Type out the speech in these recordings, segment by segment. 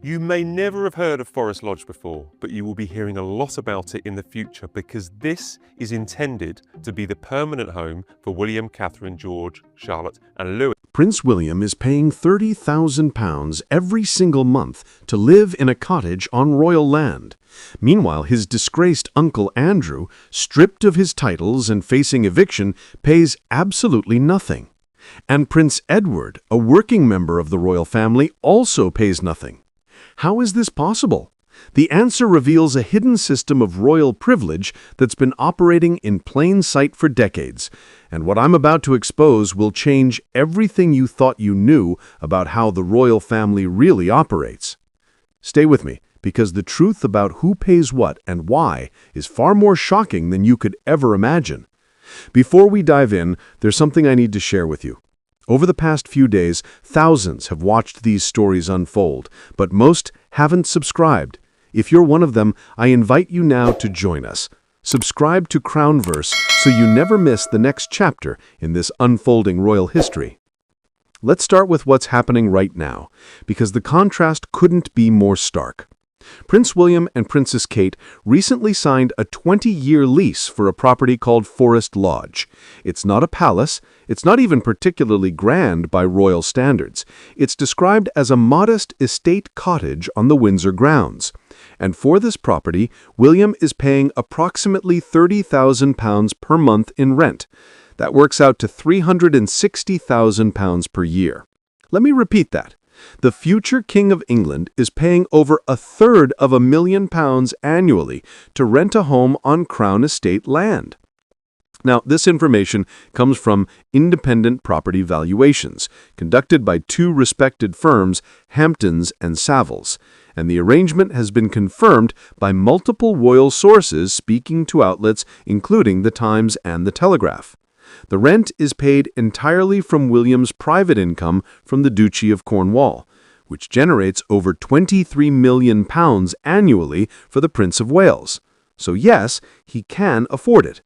You may never have heard of Forest Lodge before, but you will be hearing a lot about it in the future because this is intended to be the permanent home for William, Catherine, George, Charlotte and Louis. Prince William is paying £30,000 every single month to live in a cottage on royal land. Meanwhile, his disgraced uncle Andrew, stripped of his titles and facing eviction, pays absolutely nothing. And Prince Edward, a working member of the royal family, also pays nothing. How is this possible? The answer reveals a hidden system of royal privilege that's been operating in plain sight for decades. And what I'm about to expose will change everything you thought you knew about how the royal family really operates. Stay with me, because the truth about who pays what and why is far more shocking than you could ever imagine. Before we dive in, there's something I need to share with you. Over the past few days, thousands have watched these stories unfold, but most haven't subscribed. If you're one of them, I invite you now to join us. Subscribe to Crownverse so you never miss the next chapter in this unfolding royal history. Let's start with what's happening right now, because the contrast couldn't be more stark. Prince William and Princess Kate recently signed a 20-year lease for a property called Forest Lodge. It's not a palace. It's not even particularly grand by royal standards. It's described as a modest estate cottage on the Windsor grounds. And for this property, William is paying approximately £30,000 per month in rent. That works out to £360,000 per year. Let me repeat that. The future King of England is paying over £250,000 annually to rent a home on Crown Estate land. Now, this information comes from independent property valuations, conducted by two respected firms, Hamptons and Savills, and the arrangement has been confirmed by multiple royal sources speaking to outlets including The Times and The Telegraph. The rent is paid entirely from William's private income from the Duchy of Cornwall, which generates over £23 million annually for the Prince of Wales. So yes, he can afford it.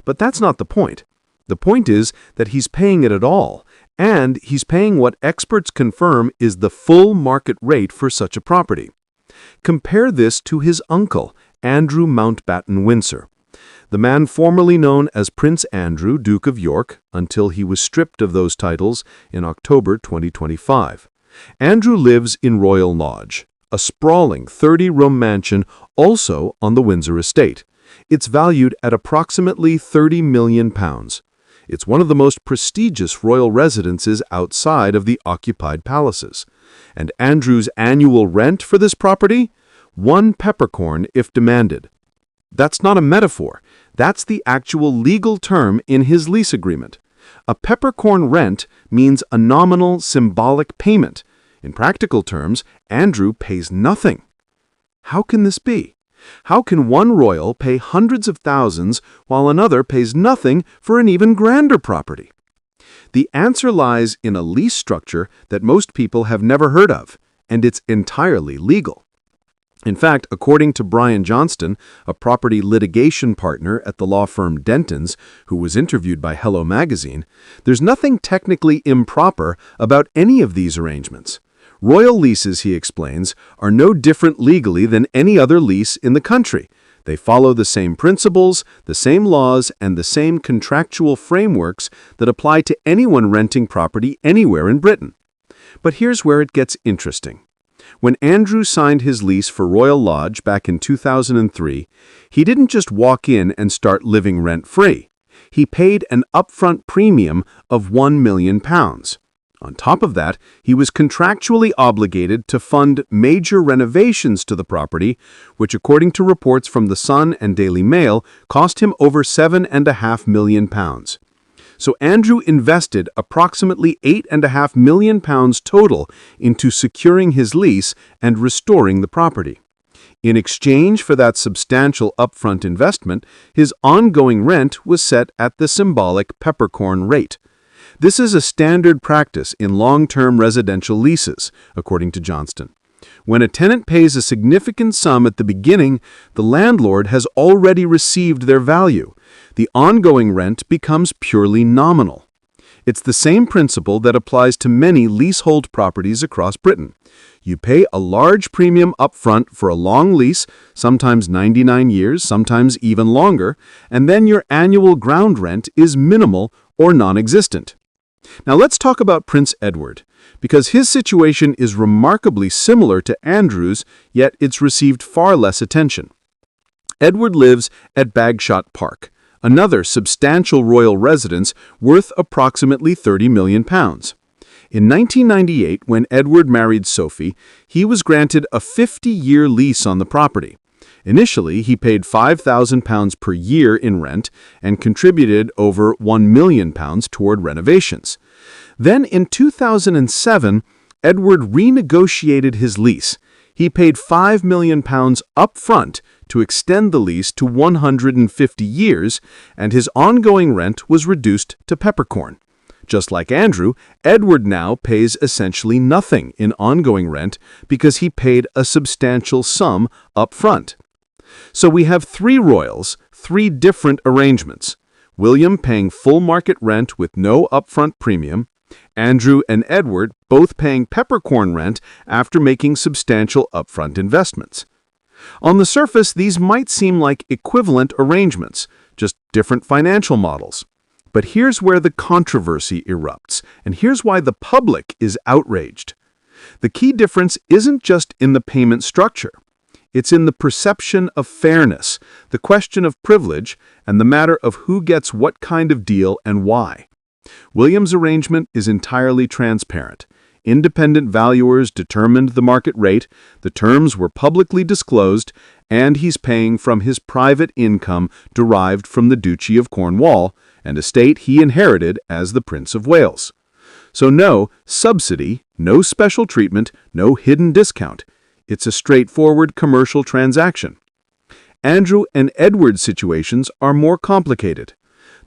But that's not the point. The point is that he's paying it at all, and he's paying what experts confirm is the full market rate for such a property. Compare this to his uncle, Andrew Mountbatten Windsor. The man formerly known as Prince Andrew, Duke of York, until he was stripped of those titles in October 2025. Andrew lives in Royal Lodge, a sprawling 30-room mansion also on the Windsor estate. It's valued at approximately £30 million. It's one of the most prestigious royal residences outside of the occupied palaces. And Andrew's annual rent for this property? 1 peppercorn if demanded. That's not a metaphor. That's the actual legal term in his lease agreement. A peppercorn rent means a nominal, symbolic payment. In practical terms, Andrew pays nothing. How can this be? How can one royal pay hundreds of thousands while another pays nothing for an even grander property? The answer lies in a lease structure that most people have never heard of, and it's entirely legal. In fact, according to Brian Johnston, a property litigation partner at the law firm Denton's, who was interviewed by Hello Magazine, there's nothing technically improper about any of these arrangements. Royal leases, he explains, are no different legally than any other lease in the country. They follow the same principles, the same laws, and the same contractual frameworks that apply to anyone renting property anywhere in Britain. But here's where it gets interesting. When Andrew signed his lease for Royal Lodge back in 2003, he didn't just walk in and start living rent-free. He paid an upfront premium of £1 million. On top of that, he was contractually obligated to fund major renovations to the property, which according to reports from The Sun and Daily Mail, cost him over £7.5 million. So Andrew invested approximately £8.5 million total into securing his lease and restoring the property. In exchange for that substantial upfront investment, his ongoing rent was set at the symbolic peppercorn rate. This is a standard practice in long-term residential leases, according to Johnston. When a tenant pays a significant sum at the beginning, the landlord has already received their value. The ongoing rent becomes purely nominal. It's the same principle that applies to many leasehold properties across Britain. You pay a large premium upfront for a long lease, sometimes 99 years, sometimes even longer, and then your annual ground rent is minimal or non-existent. Now let's talk about Prince Edward, because his situation is remarkably similar to Andrew's, yet it's received far less attention. Edward lives at Bagshot Park, another substantial royal residence worth approximately £30 million. In 1998, when Edward married Sophie, he was granted a 50-year lease on the property. Initially, he paid £5,000 per year in rent and contributed over £1 million toward renovations. Then, in 2007, Edward renegotiated his lease. He paid £5 million up front to extend the lease to 150 years, and his ongoing rent was reduced to peppercorn. Just like Andrew, Edward now pays essentially nothing in ongoing rent because he paid a substantial sum up front. So we have three royals, three different arrangements. William paying full market rent with no upfront premium, Andrew and Edward both paying peppercorn rent after making substantial upfront investments. On the surface, these might seem like equivalent arrangements, just different financial models. But here's where the controversy erupts, and here's why the public is outraged. The key difference isn't just in the payment structure. It's in the perception of fairness, the question of privilege, and the matter of who gets what kind of deal and why. William's arrangement is entirely transparent. Independent valuers determined the market rate, the terms were publicly disclosed, and he's paying from his private income derived from the Duchy of Cornwall, an estate he inherited as the Prince of Wales. So no subsidy, no special treatment, no hidden discount. It's a straightforward commercial transaction. Andrew and Edward's situations are more complicated.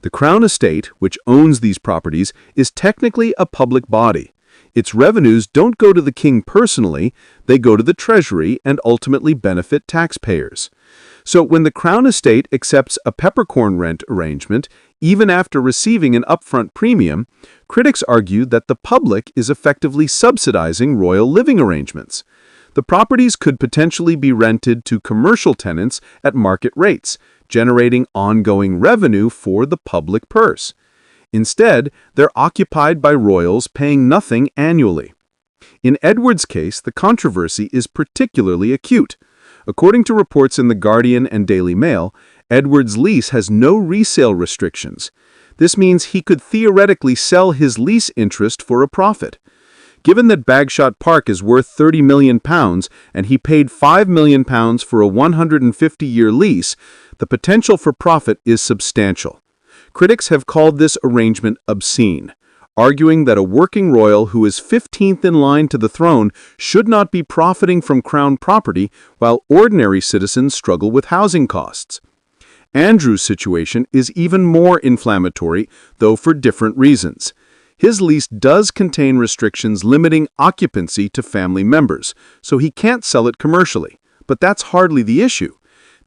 The Crown Estate, which owns these properties, is technically a public body. Its revenues don't go to the king personally, they go to the treasury and ultimately benefit taxpayers. So when the Crown Estate accepts a peppercorn rent arrangement, even after receiving an upfront premium, critics argue that the public is effectively subsidizing royal living arrangements. The properties could potentially be rented to commercial tenants at market rates, generating ongoing revenue for the public purse. Instead, they're occupied by royals paying nothing annually. In Edward's case, the controversy is particularly acute. According to reports in The Guardian and Daily Mail, Edward's lease has no resale restrictions. This means he could theoretically sell his lease interest for a profit. Given that Bagshot Park is worth £30 million and he paid £5 million for a 150-year lease, the potential for profit is substantial. Critics have called this arrangement obscene, arguing that a working royal who is 15th in line to the throne should not be profiting from crown property while ordinary citizens struggle with housing costs. Andrew's situation is even more inflammatory, though for different reasons. His lease does contain restrictions limiting occupancy to family members, so he can't sell it commercially. But that's hardly the issue.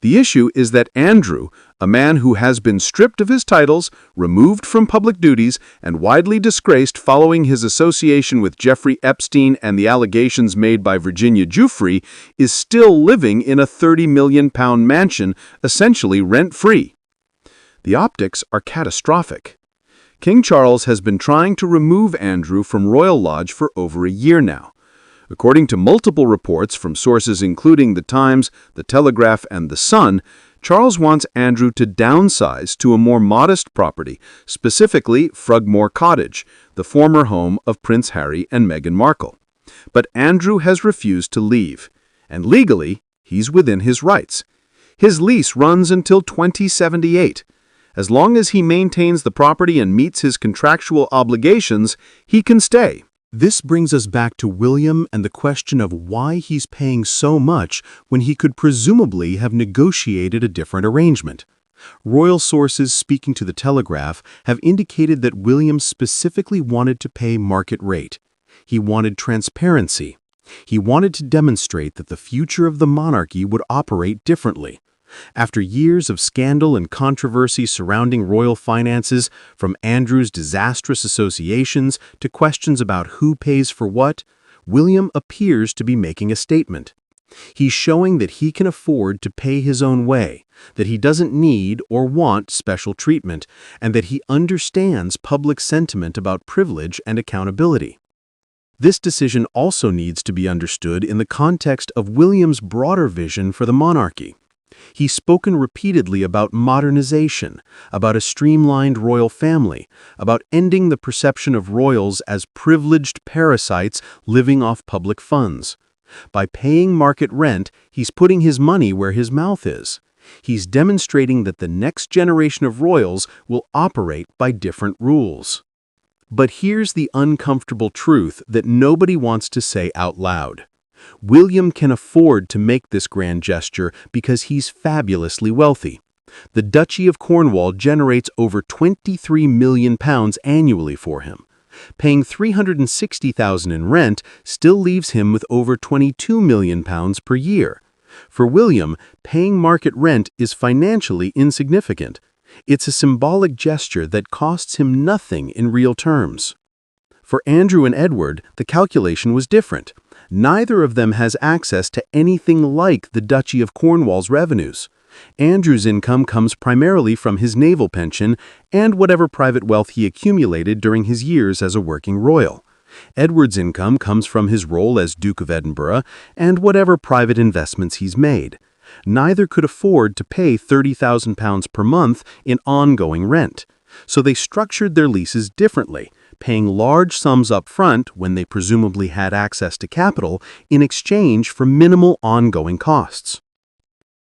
The issue is that Andrew, a man who has been stripped of his titles, removed from public duties, and widely disgraced following his association with Jeffrey Epstein and the allegations made by Virginia Giuffre, is still living in a £30 million mansion, essentially rent-free. The optics are catastrophic. King Charles has been trying to remove Andrew from Royal Lodge for over a year now. According to multiple reports from sources including The Times, The Telegraph, and The Sun, Charles wants Andrew to downsize to a more modest property, specifically Frogmore Cottage, the former home of Prince Harry and Meghan Markle. But Andrew has refused to leave, and legally, he's within his rights. His lease runs until 2078. As long as he maintains the property and meets his contractual obligations, he can stay. This brings us back to William and the question of why he's paying so much when he could presumably have negotiated a different arrangement. Royal sources speaking to The Telegraph have indicated that William specifically wanted to pay market rate. He wanted transparency. He wanted to demonstrate that the future of the monarchy would operate differently. After years of scandal and controversy surrounding royal finances, from Andrew's disastrous associations to questions about who pays for what, William appears to be making a statement. He's showing that he can afford to pay his own way, that he doesn't need or want special treatment, and that he understands public sentiment about privilege and accountability. This decision also needs to be understood in the context of William's broader vision for the monarchy. He's spoken repeatedly about modernization, about a streamlined royal family, about ending the perception of royals as privileged parasites living off public funds. By paying market rent, he's putting his money where his mouth is. He's demonstrating that the next generation of royals will operate by different rules. But here's the uncomfortable truth that nobody wants to say out loud. William can afford to make this grand gesture because he's fabulously wealthy. The Duchy of Cornwall generates over £23 million annually for him. Paying $360,000 in rent still leaves him with over £22 million per year. For William, paying market rent is financially insignificant. It's a symbolic gesture that costs him nothing in real terms. For Andrew and Edward, the calculation was different. Neither of them has access to anything like the Duchy of Cornwall's revenues. Andrew's income comes primarily from his naval pension and whatever private wealth he accumulated during his years as a working royal. Edward's income comes from his role as Duke of Edinburgh and whatever private investments he's made. Neither could afford to pay £30,000 per month in ongoing rent, so they structured their leases differently, paying large sums up front when they presumably had access to capital in exchange for minimal ongoing costs.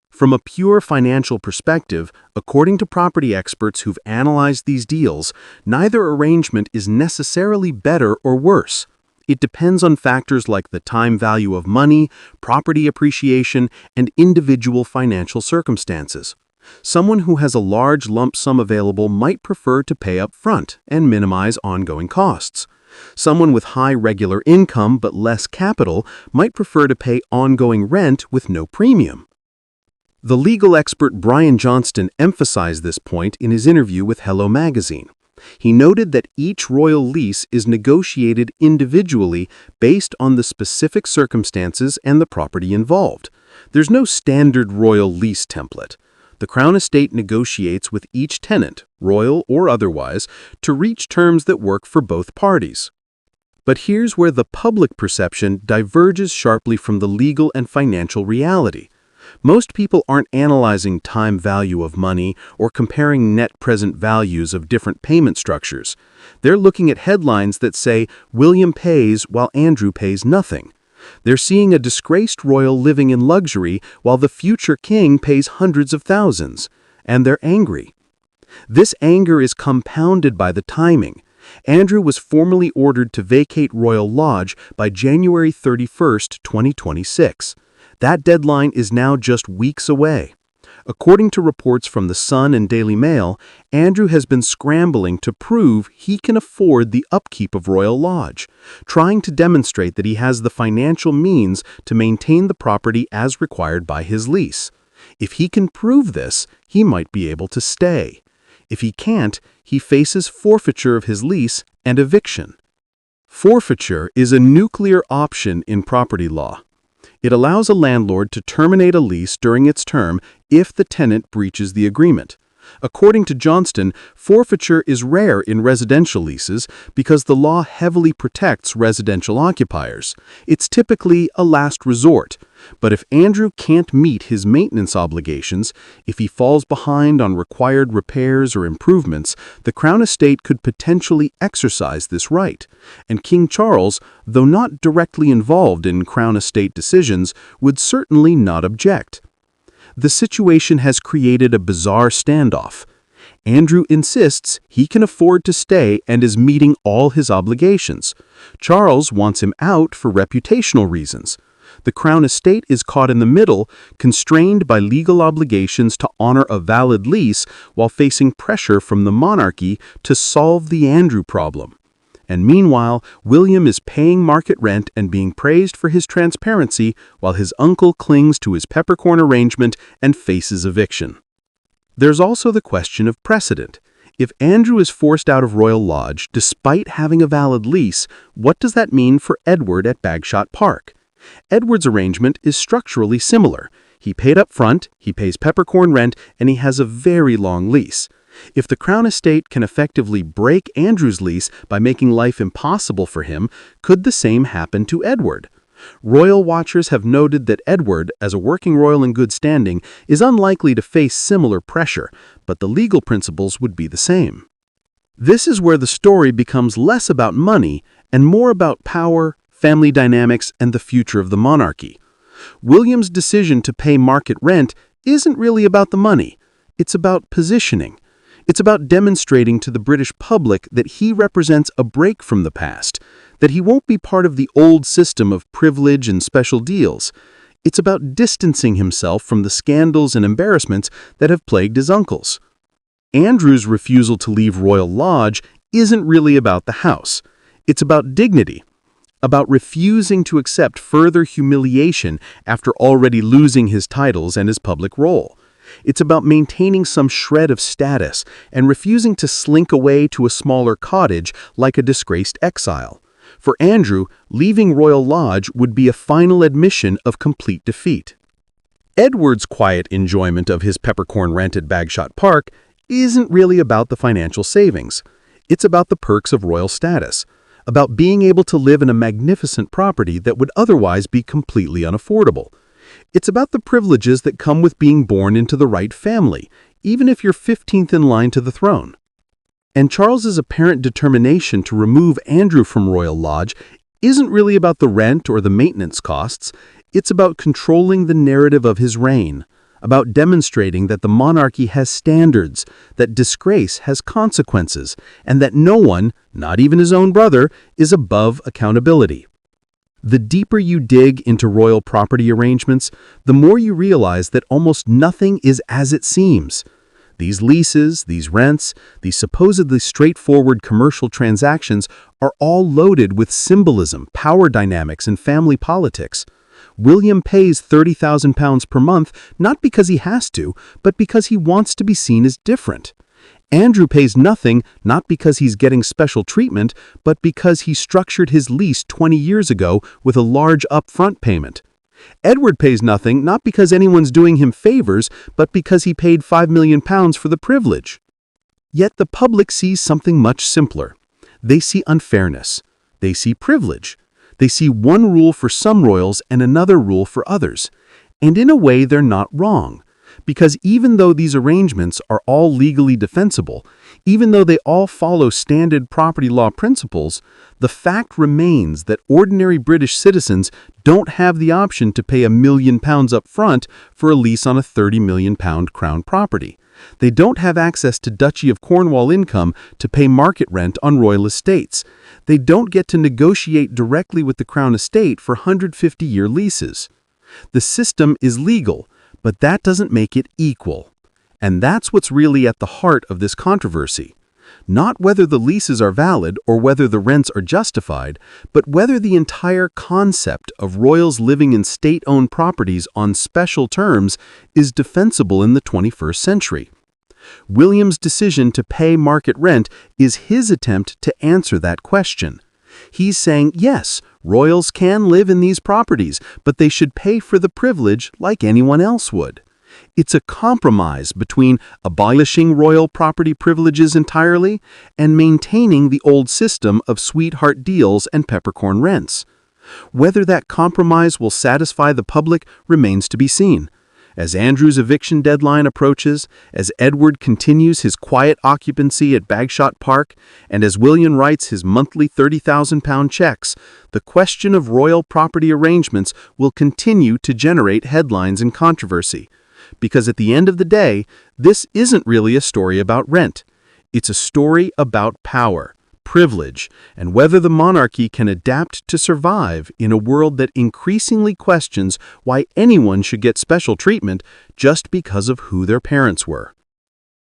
From a pure financial perspective, according to property experts who've analyzed these deals, neither arrangement is necessarily better or worse. It depends on factors like the time value of money, property appreciation, and individual financial circumstances. Someone who has a large lump sum available might prefer to pay up front and minimize ongoing costs. Someone with high regular income but less capital might prefer to pay ongoing rent with no premium. The legal expert Brian Johnston emphasized this point in his interview with Hello Magazine. He noted that each royal lease is negotiated individually based on the specific circumstances and the property involved. There's no standard royal lease template. The Crown Estate negotiates with each tenant, royal or otherwise, to reach terms that work for both parties. But here's where the public perception diverges sharply from the legal and financial reality. Most people aren't analyzing time value of money or comparing net present values of different payment structures. They're looking at headlines that say, "William pays while Andrew pays nothing." They're seeing a disgraced royal living in luxury while the future king pays hundreds of thousands, and they're angry. This anger is compounded by the timing. Andrew was formally ordered to vacate Royal Lodge by January 31st, 2026. That deadline is now just weeks away. According to reports from The Sun and Daily Mail, Andrew has been scrambling to prove he can afford the upkeep of Royal Lodge, trying to demonstrate that he has the financial means to maintain the property as required by his lease. If he can prove this, he might be able to stay. If he can't, he faces forfeiture of his lease and eviction. Forfeiture is a nuclear option in property law. It allows a landlord to terminate a lease during its term if the tenant breaches the agreement. According to Johnston, forfeiture is rare in residential leases because the law heavily protects residential occupiers. It's typically a last resort. But if Andrew can't meet his maintenance obligations, if he falls behind on required repairs or improvements, the Crown Estate could potentially exercise this right. And King Charles, though not directly involved in Crown Estate decisions, would certainly not object. The situation has created a bizarre standoff. Andrew insists he can afford to stay and is meeting all his obligations. Charles wants him out for reputational reasons. The Crown Estate is caught in the middle, constrained by legal obligations to honor a valid lease while facing pressure from the monarchy to solve the Andrew problem. And meanwhile, William is paying market rent and being praised for his transparency while his uncle clings to his peppercorn arrangement and faces eviction. There's also the question of precedent. If Andrew is forced out of Royal Lodge despite having a valid lease, what does that mean for Edward at Bagshot Park? Edward's arrangement is structurally similar. He paid up front, he pays peppercorn rent, and he has a very long lease. If the Crown Estate can effectively break Andrew's lease by making life impossible for him, could the same happen to Edward? Royal watchers have noted that Edward, as a working royal in good standing, is unlikely to face similar pressure, but the legal principles would be the same. This is where the story becomes less about money and more about power, family dynamics, and the future of the monarchy. William's decision to pay market rent isn't really about the money. It's about positioning. It's about demonstrating to the British public that he represents a break from the past, that he won't be part of the old system of privilege and special deals. It's about distancing himself from the scandals and embarrassments that have plagued his uncles. Andrew's refusal to leave Royal Lodge isn't really about the house. It's about dignity, about refusing to accept further humiliation after already losing his titles and his public role. It's about maintaining some shred of status and refusing to slink away to a smaller cottage like a disgraced exile. For Andrew, leaving Royal Lodge would be a final admission of complete defeat. Edward's quiet enjoyment of his peppercorn rent at Bagshot Park isn't really about the financial savings. It's about the perks of royal status, about being able to live in a magnificent property that would otherwise be completely unaffordable. It's about the privileges that come with being born into the right family, even if you're 15th in line to the throne. And Charles's apparent determination to remove Andrew from Royal Lodge isn't really about the rent or the maintenance costs. It's about controlling the narrative of his reign, about demonstrating that the monarchy has standards, that disgrace has consequences, and that no one, not even his own brother, is above accountability. The deeper you dig into royal property arrangements, the more you realize that almost nothing is as it seems. These leases, these rents, these supposedly straightforward commercial transactions are all loaded with symbolism, power dynamics, and family politics. William pays £30,000 per month not because he has to, but because he wants to be seen as different. Andrew pays nothing not because he's getting special treatment, but because he structured his lease 20 years ago with a large upfront payment. Edward pays nothing not because anyone's doing him favors, but because he paid £5 million for the privilege. Yet the public sees something much simpler. They see unfairness. They see privilege. They see one rule for some royals and another rule for others. And in a way, they're not wrong. Because even though these arrangements are all legally defensible, even though they all follow standard property law principles, the fact remains that ordinary British citizens don't have the option to pay £1 million up front for a lease on a £30 million Crown property. They don't have access to Duchy of Cornwall income to pay market rent on royal estates. They don't get to negotiate directly with the Crown Estate for 150-year leases. The system is legal, but that doesn't make it equal. And that's what's really at the heart of this controversy. Not whether the leases are valid or whether the rents are justified, but whether the entire concept of royals living in state-owned properties on special terms is defensible in the 21st century. William's decision to pay market rent is his attempt to answer that question. He's saying, yes, royals can live in these properties, but they should pay for the privilege like anyone else would. It's a compromise between abolishing royal property privileges entirely and maintaining the old system of sweetheart deals and peppercorn rents. Whether that compromise will satisfy the public remains to be seen. As Andrew's eviction deadline approaches, as Edward continues his quiet occupancy at Bagshot Park, and as William writes his monthly £30,000 checks, the question of royal property arrangements will continue to generate headlines and controversy. Because at the end of the day, this isn't really a story about rent. It's a story about power, privilege, and whether the monarchy can adapt to survive in a world that increasingly questions why anyone should get special treatment just because of who their parents were.